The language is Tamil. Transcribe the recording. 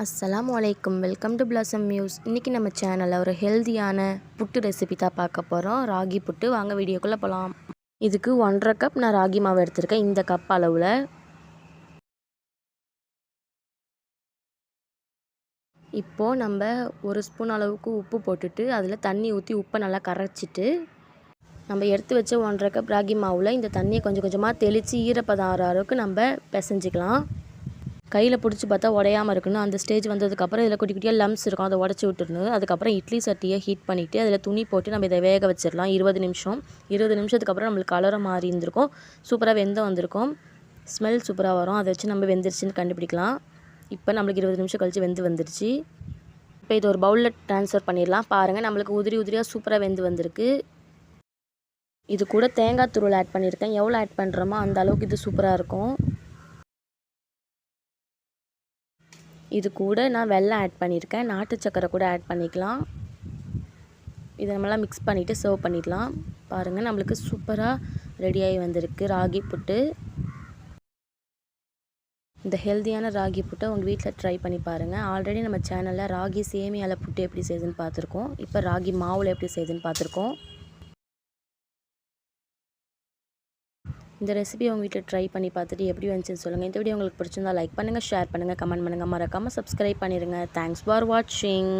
அஸ்ஸலாமு அலைக்கும். Welcome to blossom news. இன்றைக்கி நம்ம சேனலில் ஒரு ஹெல்தியான புட்டு ரெசிபி தான் பார்க்க போகிறோம். ராகி புட்டு. வாங்க வீடியோக்குள்ளே போகலாம். இதுக்கு 1.5 கப் நான் ராகி மாவு எடுத்திருக்கேன். இந்த கப் அளவில். இப்போது நம்ம 1 ஸ்பூன் அளவுக்கு உப்பு போட்டுட்டு அதில் தண்ணி ஊற்றி உப்பை நல்லா கரைச்சிட்டு நம்ம எடுத்து வச்ச 1.5 கப் ராகி மாவில் இந்த தண்ணியை கொஞ்சம் கொஞ்சமாக தெளித்து ஈரப்பதம் ஆகிற அளவுக்கு நம்ம பிசைஞ்சிக்கலாம். கையில் பிடிச்சி பார்த்தா உடையாமல் இருக்கணும். அந்த ஸ்டேஜ் வந்ததுக்கப்புறம் இதில் குட்டி குட்டியாக லம்ஸ் இருக்கும், அதை உடச்சி விட்டுருணும். அதுக்கப்புறம் இட்லி சட்டியை ஹீட் பண்ணிவிட்டு அதில் துணி போட்டு நம்ம இதை வேக வச்சிடலாம் 20 நிமிஷம். 20 நிமிஷத்துக்கு அப்புறம் நம்மளுக்கு கலரை மாறி இருந்திருக்கும். சூப்பராக வெந்தம் வந்திருக்கும். ஸ்மெல் சூப்பராக வரும். அதை வச்சு நம்ம வெந்துருச்சுன்னு கண்டுபிடிக்கலாம். இப்போ நம்மளுக்கு 20 நிமிஷம் கழித்து வெந்து வந்துருச்சு. இப்போ இது ஒரு பவுலில் ட்ரான்ஸ்ஃபர் பண்ணிடலாம். பாருங்கள், நம்மளுக்கு உதிரி உதிரியாக சூப்பராக வெந்து வந்திருக்கு. இது கூட தேங்காய் துருவல் ஆட் பண்ணியிருக்கேன். எவ்வளோ ஆட் பண்ணுறோமோ அந்த அளவுக்கு இது சூப்பராக இருக்கும். இது கூட நான் வெல்லம் ஆட் பண்ணியிருக்கேன். நாட்டு சக்கரை கூட ஆட் பண்ணிக்கலாம். இதை நம்மளாம் மிக்ஸ் பண்ணிவிட்டு சர்வ் பண்ணிடலாம். பாருங்கள், நம்மளுக்கு சூப்பராக ரெடியாகி வந்திருக்கு ராகி புட்டு. இந்த ஹெல்த்தியான ராகி புட்டை உங்கள் வீட்டில் ட்ரை பண்ணி பாருங்கள். ஆல்ரெடி நம்ம சேனலில் ராகி சேமியாவில் புட்டு எப்படி செய்யுதுன்னு பார்த்துருக்கோம். இப்போ ராகி மாவில் எப்படி செய்யுதுன்னு பார்த்துருக்கோம். இந்த ரெசிபி உங்கள் வீட்டில் ட்ரை பண்ணி பார்த்துட்டு எப்படி வந்துச்சுன்னு சொல்லுங்கள். இந்த வீடியோ உங்களுக்கு பிடிச்சிருந்தா லைக் பண்ணுங்கள், ஷேர் பண்ணுங்கள், கமெண்ட் பண்ணுங்கள். மறக்காமல் சப்ஸ்கிரைப் பண்ணிடுங்க. தேங்க்ஸ் ஃபார் வாட்சிங்.